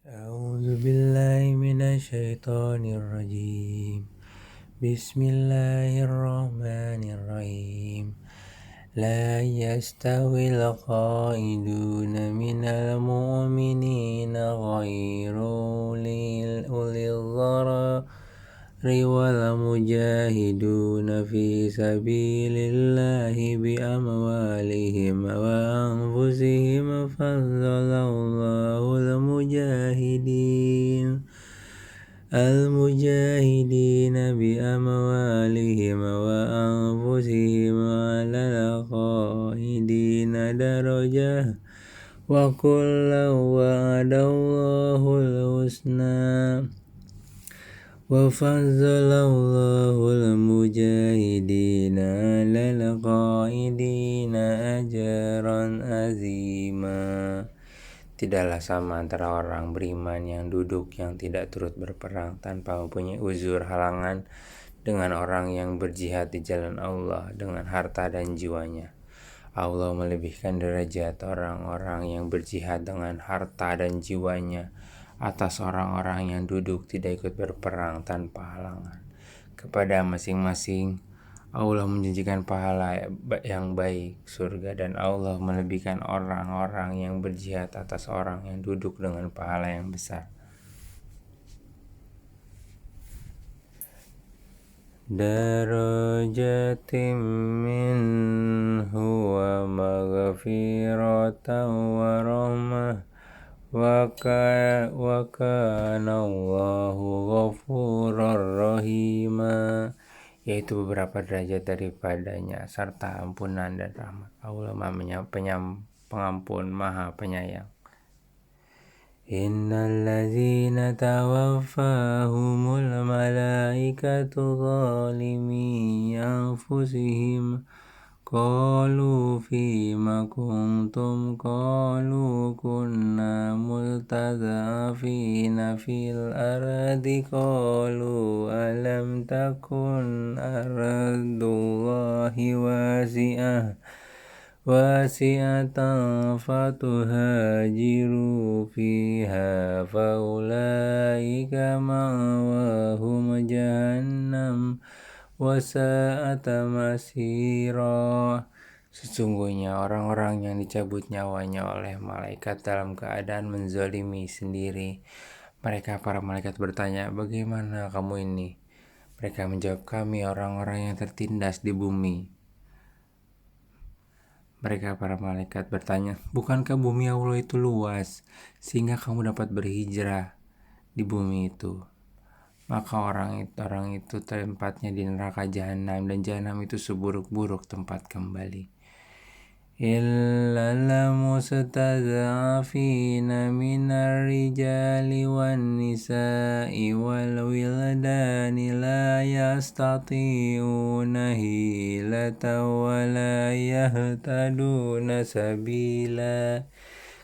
أعوذ بالله من الشيطان الرجيم بسم الله الرحمن الرحيم لا يستوي القائدون من المؤمنين غير أولي الضرر والمجاهدون في سبيل الله بأموالهم وأنفسهم فضل الله المجاهدين بأموالهم وأنفسهم على القائدين درجة وكلا وعد الله الحسنى وفضل الله المجاهدين على القائدين أجرا عظيما. Tidaklah sama antara orang beriman yang duduk yang tidak turut berperang tanpa mempunyai uzur halangan dengan orang yang berjihad di jalan Allah dengan harta dan jiwanya. Allah melebihkan derajat orang-orang yang berjihad dengan harta dan jiwanya atas orang-orang yang duduk tidak ikut berperang tanpa halangan. Kepada masing-masing Allah menjanjikan pahala yang baik, surga, dan Allah melebihkan orang-orang yang berjihad atas orang yang duduk dengan pahala yang besar. Darajatim minhu wa maghfiratan wa rahmah wa kana Allahu ghafurur rahima, yaitu beberapa derajat daripadanya serta ampunan dan rahmat. Allah Maha Pengampun, Maha Penyayang. Innal ladzina tawaffahumul malaikatu zalimi anfusihim qalu fima kuntum qalu kunna multazafina fil ardi qalu alam takun ardullahi wasi'atan fatuhajiru fiha faulaika ma'wahum jahannam wasa'at masira. Sesungguhnya orang-orang yang dicabut nyawanya oleh malaikat dalam keadaan menzalimi sendiri. Para malaikat bertanya, bagaimana kamu ini? Mereka menjawab, kami orang-orang yang tertindas di bumi. Para malaikat bertanya, bukankah bumi Allah itu luas sehingga kamu dapat berhijrah di bumi itu? Maka orang itu tempatnya di neraka jahanam, dan jahanam itu seburuk-buruk tempat kembali. Illal mustad'afina minar rijali wan nisa'i wal wildani la yastati'una hilatan wa la yahtaduna sabila,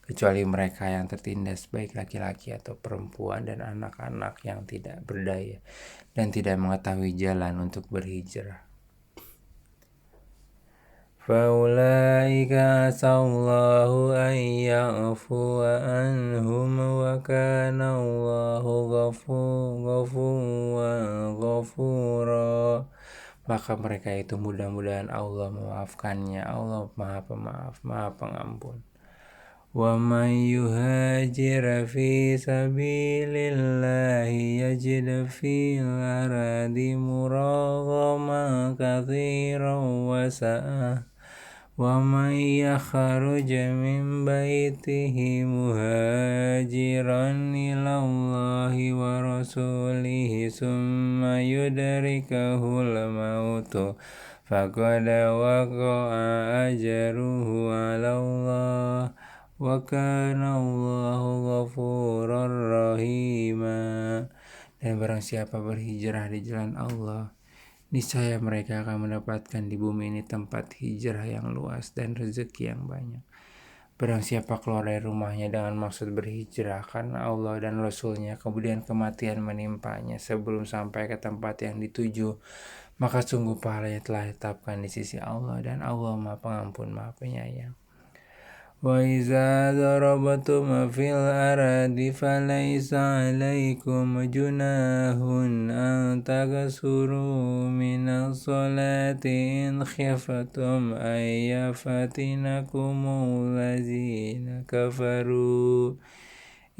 kecuali mereka yang tertindas baik laki-laki atau perempuan dan anak-anak yang tidak berdaya dan tidak mengetahui jalan untuk berhijrah. Faulaika asallahu an ya'fuwa anhum wa kana Allahu ghafura. Maka mereka itu mudah-mudahan Allah memaafkannya. Allah Maha Pemaaf, Maha Pengampun. Wa man yuhajir fi sabilillahi yajid fil ardi muraghaman katsiran wa sa'ah. Wa man yakhruj min baitihi muhajiran ilallahi wa rasulihi summa yudrikahul mautu faqad waqa'a ajruhu 'ala Allah wa kana Allahu ghafurur rahima. Dan barang siapa berhijrah di jalan Allah, niscaya mereka akan mendapatkan di bumi ini tempat hijrah yang luas dan rezeki yang banyak. Barang siapa keluar dari rumahnya dengan maksud berhijrah karena Allah dan Rasulnya, kemudian kematian menimpanya sebelum sampai ke tempat yang dituju, maka sungguh pahalanya telah ditetapkan di sisi Allah, dan Allah Maha Pengampun, Maha Penyayang. وإذا ضربتم في الأرض فليس عليكم جناح أن تقصروا من الصلاة إن خفتم أن يفتنكم الذين كفروا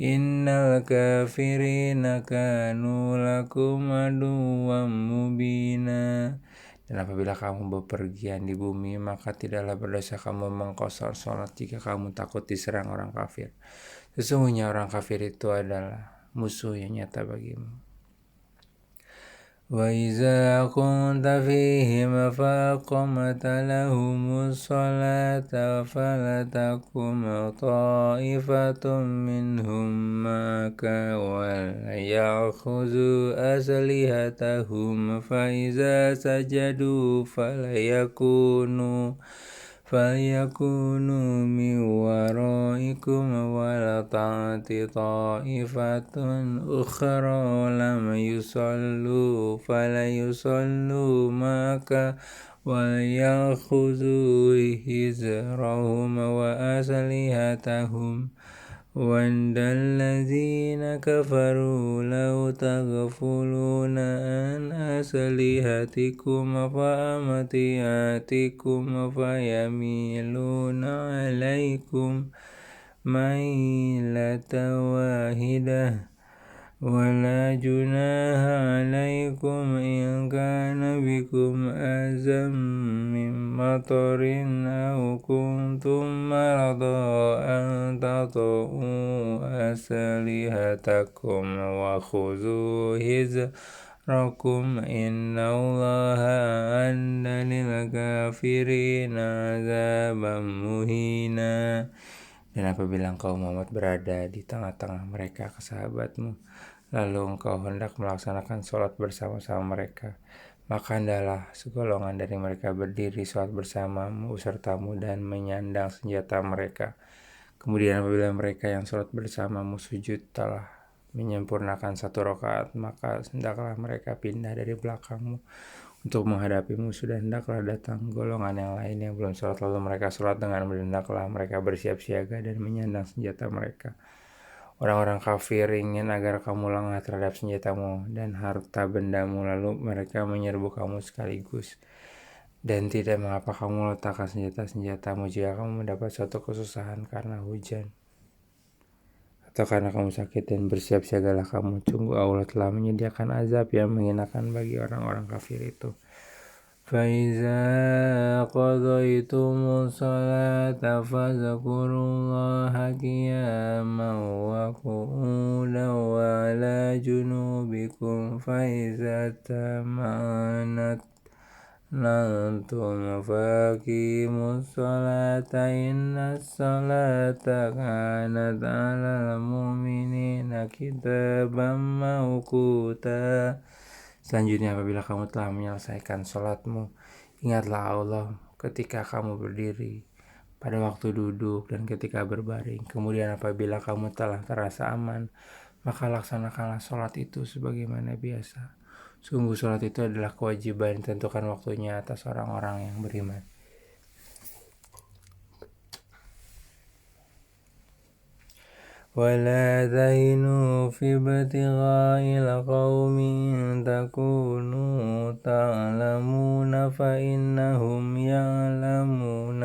إن الكافرين كانوا لكم عدوا مبينا. Dan apabila kamu bepergian di bumi, maka tidaklah berdosa kamu mengqashar sholat jika kamu takut diserang orang kafir. Sesungguhnya orang kafir itu adalah musuh yang nyata bagimu. وَإِذَا كُنْتَ فِيهِمْ فَأَقَمْتَ لَهُمُ الصَّلَاةَ فَلْتَقُمْ طَائِفَةٌ مِّنْهُمْ مَعَكَ وَلْيَأْخُذُوا أَسْلِحَتَهُمْ فَإِذَا سَجَدُوا فَلْيَكُونُوا مِنْ وَرَائِكُمْ وَلْتَأْتِ طَائِفَةٌ أُخْرَى لَمْ يُصَلُّوا فَلْيُصَلُّوا مَعَكَ وَلْيَأْخُذُوا حِذْرَهُمْ وَأَسْلِحَتَهُمْ وَدَّ الَّذِينَ كَفَرُوا لَوْ تَغْفُلُونَ عَنْ أَسْلِحَتِكُمْ وَأَمْتِعَتِكُمْ فَيَمِيلُونَ عَلَيْكُمْ مَيْلَةً وَاحِدَةً وَلَا جُنَاحَ عَلَيْكُمْ إِنْ كَانَ بِكُمْ أَذًى مِّن مَّطَرٍ أَوْ كُنتُم مَّرْضَىٰ أَن تَضَعُوا أَسْلِحَتَكُمْ وَخُذُوا حِذْرَكُمْ إِنَّ اللَّهَ أَعَدَّ لِلْكَافِرِينَ عَذَابًا مُّهِينًا. Dan apabila engkau Muhammad berada di tengah-tengah mereka kesahabatmu, lalu engkau hendak melaksanakan sholat bersama-sama mereka, maka hendaklah segolongan dari mereka berdiri sholat bersamamu sertamu dan menyandang senjata mereka. Kemudian apabila mereka yang sholat bersamamu sujud telah menyempurnakan 1 rakaat, maka hendaklah mereka pindah dari belakangmu untuk menghadapi musuh, dan hendaklah datang golongan yang lain yang belum sholat lalu mereka sholat dengan hendaklah mereka bersiap siaga dan menyandang senjata mereka. Orang-orang kafir ingin agar kamu lengah terhadap senjatamu dan harta bendamu, lalu mereka menyerbu kamu sekaligus. Dan tidak mengapa kamu letakkan senjata-senjatamu jika kamu mendapat suatu kesusahan karena hujan atau karena kamu sakit, dan bersiap siagalah kamu. Sungguh Allah telah menyediakan azab yang mengenakan bagi orang-orang kafir itu. فَإِذَا قَضَيْتُمُ الصَّلَاةَ فَاذْكُرُوا اللَّهَ قِيَامًا وَقُعُودًا وَعَلَى جُنُوبِكُمْ فَإِذَا اطْمَأْنَنْتُمْ فَأَقِيمُوا الصَّلَاةَ إِنَّ الصَّلَاةَ كَانَتْ عَلَى الْمُؤْمِنِينَ كِتَابًا مَّوْقُوتًا. Selanjutnya apabila kamu telah menyelesaikan sholatmu, ingatlah Allah ketika kamu berdiri, pada waktu duduk, dan ketika berbaring. Kemudian apabila kamu telah terasa aman, maka laksanakanlah sholat itu sebagaimana biasa. Sungguh sholat itu adalah kewajiban yang ditentukan waktunya atas orang-orang yang beriman. وَلَا تَهِنُوا فِي ابْتِغَاءِ الْقَوْمِ إِن تَكُونُوا تَعْلَمُونَ فَإِنَّهُمْ يَعْلَمُونَ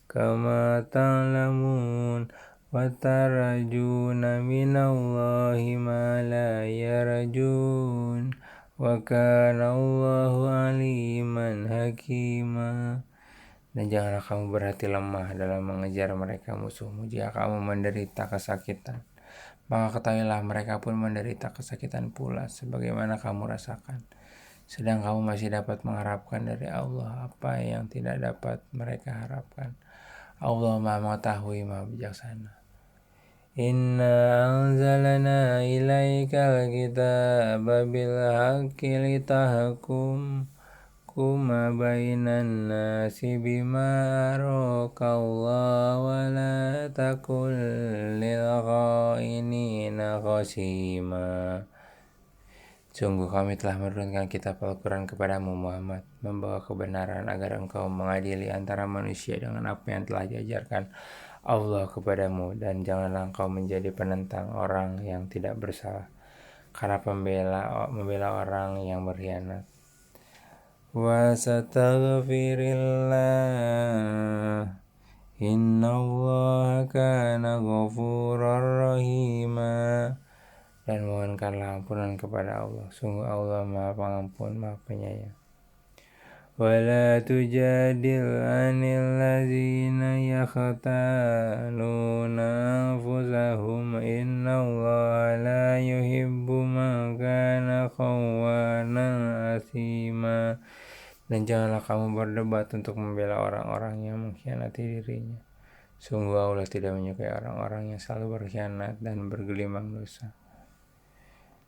كَمَا تَعْلَمُونَ وَتَرْجُونَ مِنَ اللَّهِ مَا لَا يَرْجُونَ وَكَانَ اللَّهُ عَلِيمًا حَكِيمًا. Dan janganlah kamu berhati lemah dalam mengejar mereka musuhmu. Jika kamu menderita kesakitan, maka ketahuilah mereka pun menderita kesakitan pula sebagaimana kamu rasakan. Sedang kamu masih dapat mengharapkan dari Allah apa yang tidak dapat mereka harapkan. Allah Maha mengetahui, Maha bijaksana. Inna anzalna ilaikal kitaba bil haqqi litahkum kuma bainan nasi bima arakallah wa la takul lil ghainina khasima. Sungguh kami telah menurunkan kitab Al-Quran kepadamu Muhammad, membawa kebenaran agar engkau mengadili antara manusia dengan apa yang telah diajarkan Allah kepadamu, dan janganlah engkau menjadi penentang orang yang tidak bersalah, karena membela orang yang berkhianat. Wastaghfirillah, innallaha kana ghafurar rahima. Dan mohonkanlah ampunan kepada Allah, sungguh Allah Maha Pengampun, Maha Penyayang. Wala tujadil 'anil ladzina yakhtanuna anfusahum, innallaha la yuhibbu man kana khawanan asima. Dan janganlah kamu berdebat untuk membela orang-orang yang mengkhianati dirinya. Sungguh Allah tidak menyukai orang-orang yang selalu berkhianat dan bergelimang dosa.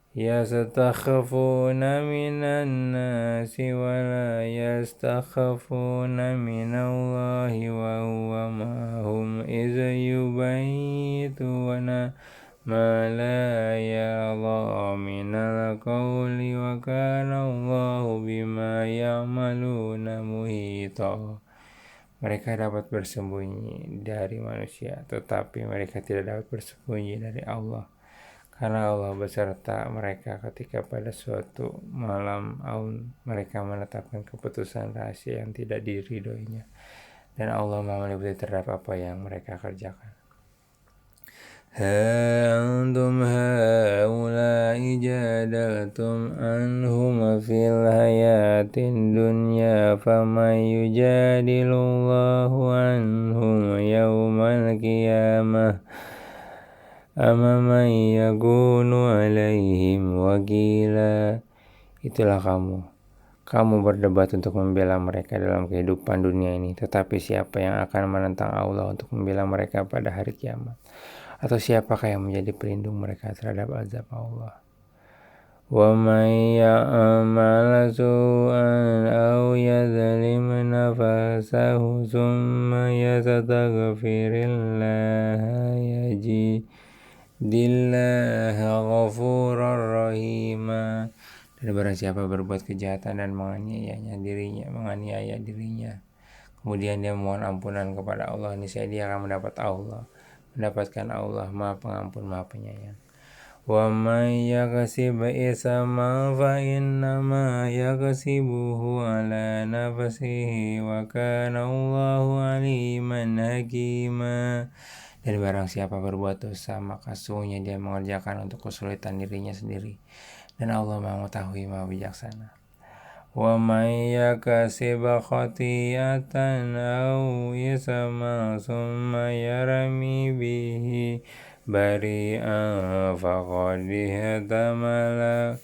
Yastakhafuna minan nasi wa la yastakhafuna minallahi wa huwa ma'hum idh yubayyituna ma la yarda minal qawli wa kana Allahu bima ya'maluna muhita. Mereka dapat bersembunyi dari manusia, tetapi mereka tidak dapat bersembunyi dari Allah, karena Allah beserta mereka ketika pada suatu malam mereka menetapkan keputusan rahasia yang tidak diridhoinya, dan Allah Maha meliputi terhadap apa yang mereka kerjakan. Ha antum haula'i jadaltum anhum fil hayatin dunya faman yujadilullahu anhum yawmal qiyamah man yakunu alaihim wakila. Itulah kamu berdebat untuk membela mereka dalam kehidupan dunia ini, tetapi siapa yang akan menentang Allah untuk membela mereka pada hari kiamat? Atau siapakah yang menjadi pelindung mereka terhadap azab Allah? Wa may ya'mal su'an aw yadhlim nafasahu thumma yastaghfirillah yajidillah ghafurar rahima. Dan barang siapa berbuat kejahatan dan menganiaya dirinya, kemudian dia mohon ampunan kepada Allah, niscaya dia akan mendapatkan Allah Maha Pengampun, Maha Penyayang. Wa may yaksib isman fa innama yaksibuhu ala nafsihi wa kana Allahu aliman hakima. Dan barang siapa berbuat dosa, maka sesungguhnya dia mengerjakan untuk kesulitan dirinya sendiri, dan Allah Maha mengetahui, Maha bijaksana. Wa may yaksib khati'atan aw isman summa yarmi bihi bari'an faqad ihtamala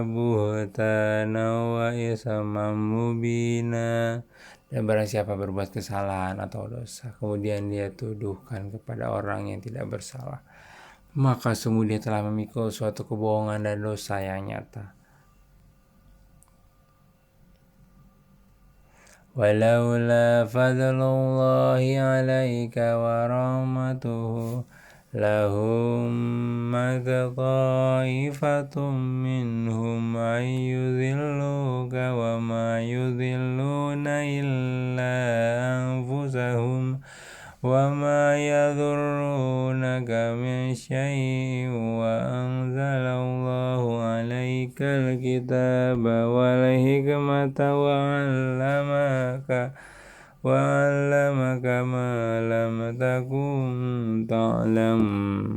buhtanan wa isman mubina. Dan barang siapa berbuat kesalahan atau dosa, kemudian dia tuduhkan kepada orang yang tidak bersalah, maka sungguh dia telah memikul suatu kebohongan dan dosa yang nyata. Walaula fadlullahi 'alaika wa rahmatuhu lahummat ta'ifatum minhum an yudhilluka wa ma yudhilluna illa anfusahum wa ma yadhurrunaka min syai'in wa anzalallahu 'alaikal kitaba wal hikmata wa 'allamaka ma lam takun ta'lam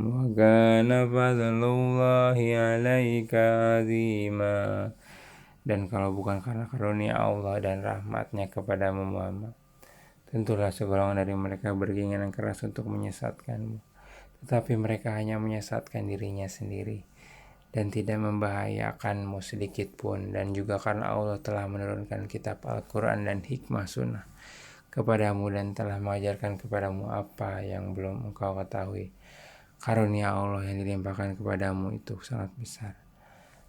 wa kana fadlullahi 'alaika 'azima. Dan kalau bukan karena karunia Allah dan rahmatnya kepadamu Muhammad, tentulah segolongan dari mereka berkeinginan keras untuk menyesatkanmu, tetapi mereka hanya menyesatkan dirinya sendiri dan tidak membahayakanmu sedikit pun. Dan juga karena Allah telah menurunkan kitab Al-Quran dan hikmah sunnah kepadamu dan telah mengajarkan kepadamu apa yang belum engkau ketahui. Karunia Allah yang dilimpahkan kepadamu itu sangat besar.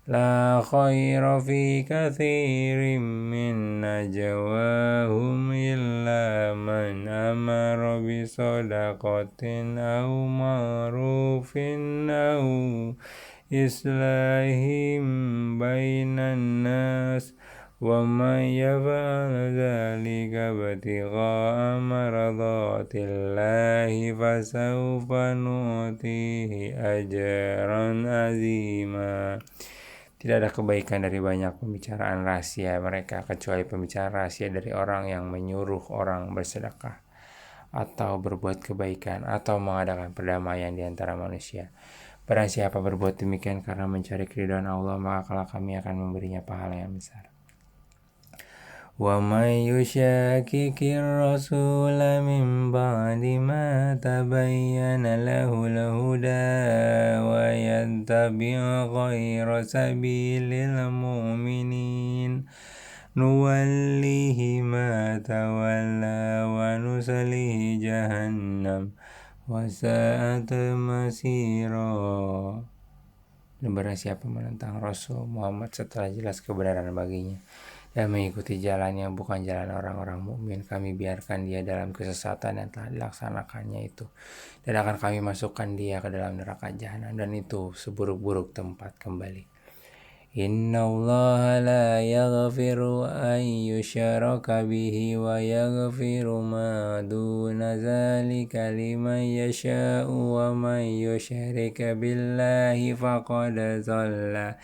La khaira fi katsirin min najwahum illa man amara bi sadaqatin aw ma'rufin aw islahim bainan nas ومن يفعل ذلك ابتغاء مرضات الله فسوف نؤتيه أجرا عظيما. Tidak ada kebaikan dari banyak pembicaraan rahasia mereka kecuali pembicaraan rahasia dari orang yang menyuruh orang bersedekah atau berbuat kebaikan atau mengadakan perdamaian di antara manusia. Barang siapa berbuat demikian karena mencari keridhaan Allah, maka kelak kami akan memberinya pahala yang besar. وَمَن يُشَاقِقِ الرَّسُولَ مِن بَعْدِ مَا تَبَيَّنَ لَهُ الْهُدَى وَيَتَّبِعْ غَيْرَ سَبِيلِ الْمُؤْمِنِينَ نُوَلِّهِ مَا تَوَلَّى وَنُصْلِهِ جَهَنَّمَ وَسَاءَتْ مَصِيرًا. Dan barang siapa menentang Rasul Muhammad setelah jelas kebenaran baginya dan mengikuti jalan yang bukan jalan orang-orang mukmin, kami biarkan dia dalam kesesatan yang telah dilaksanakannya itu, dan akan kami masukkan dia ke dalam neraka jahanam, dan itu seburuk-buruk tempat kembali. Inna Allah la yaghfiru an yushraka bihi wa yaghfiru ma duna zalika liman yasha'u wa man yushrik billahi faqad zalalam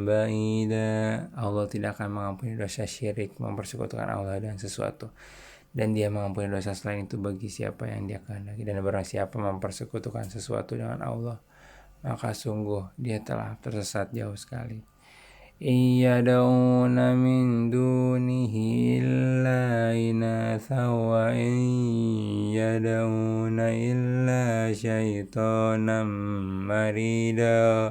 ba'ida. Allah tidak akan mengampuni dosa syirik, mempersekutukan Allah dengan sesuatu, dan dia mengampuni dosa selain itu bagi siapa yang dia kehendaki. Dan barang siapa mempersekutukan sesuatu dengan Allah, maka sungguh dia telah tersesat jauh sekali. Iyada'una min dunihi illa inatha wa iyada'una illa syaitanan marida.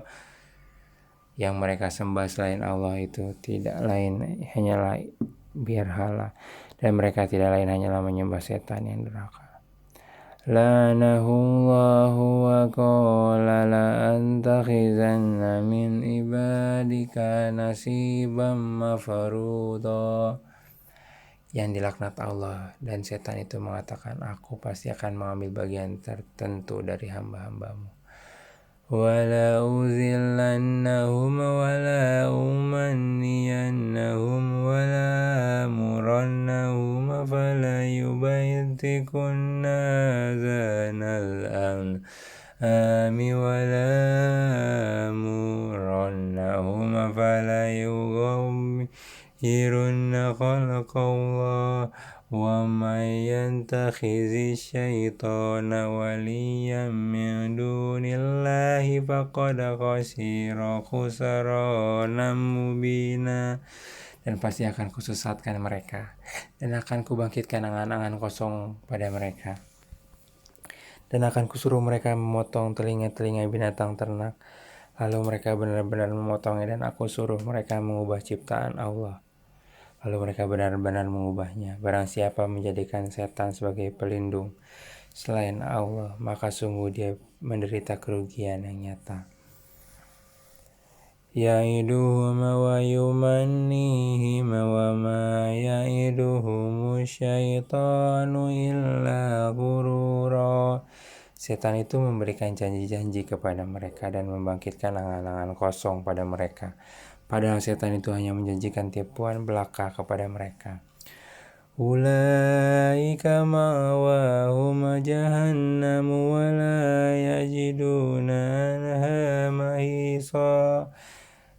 Yang mereka sembah selain Allah itu tidak lain hanyalah berhala, dan mereka tidak lain hanyalah menyembah setan yang durhaka. Lanahullahu wa qala la antakhizanna min ibadika nasiban mafruḍa. Yang dilaknat Allah, dan setan itu mengatakan, aku pasti akan mengambil bagian tertentu dari hamba-hambamu. Wala uzillannahum wala umanniyannahum wala murannahum fala yubaytikunna zanal an'ami wala murannahum fala yughayyirunna khalqallah. وَمَن يَتَّخِذِ الشَّيْطَانَ وَلِيًّا مِّن دُونِ اللَّهِ فَقَدْ خَسِرَ خُسْرَانًا مُّبِينًا. Dan pasti akan kusesatkan mereka, dan akan kubangkitkan angan-angan kosong pada mereka, dan akan kusuruh mereka memotong telinga-telinga binatang ternak, lalu mereka benar-benar memotongnya, dan aku suruh mereka mengubah ciptaan Allah, lalu mereka benar-benar mengubahnya. Barang siapa menjadikan setan sebagai pelindung selain Allah, maka sungguh dia menderita kerugian yang nyata. Ya'iduhum wa yumannihim wa ma ya'iduhum syaitanu illa ghurura. Setan itu memberikan janji-janji kepada mereka dan membangkitkan angan-angan kosong pada mereka, padahal setan itu hanya menjanjikan tipuan belaka kepada mereka. Ulaika ma'wahum jahannam wa la yajiduna anha mahisa.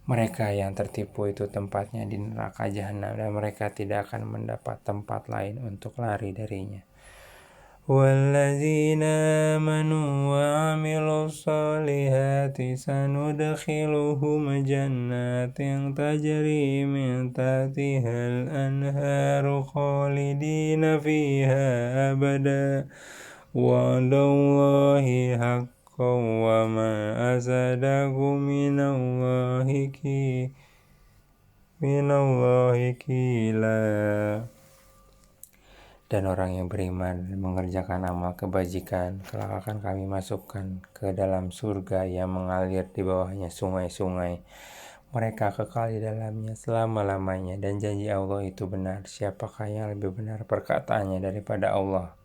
Mereka yang tertipu itu tempatnya di neraka jahanam, dan mereka tidak akan mendapat tempat lain untuk lari darinya. وَالَّذِينَ آمَنُوا وَعَمِلُوا الصَّالِحَاتِ سَنُدْخِلُهُمْ جَنَّاتٍ تَجْرِي مِن تَحْتِهَا الْأَنْهَارُ خَالِدِينَ فِيهَا أَبَدًا وَعْدَ اللَّهِ حَقًّا وَمَنْ أَصْدَقُ مِنَ اللَّهِ قِيلًا. Dan orang yang beriman dan mengerjakan amal kebajikan, kelak akan kami masukkan ke dalam surga yang mengalir di bawahnya sungai-sungai. Mereka kekal di dalamnya selama-lamanya, dan janji Allah itu benar. Siapakah yang lebih benar perkataannya daripada Allah?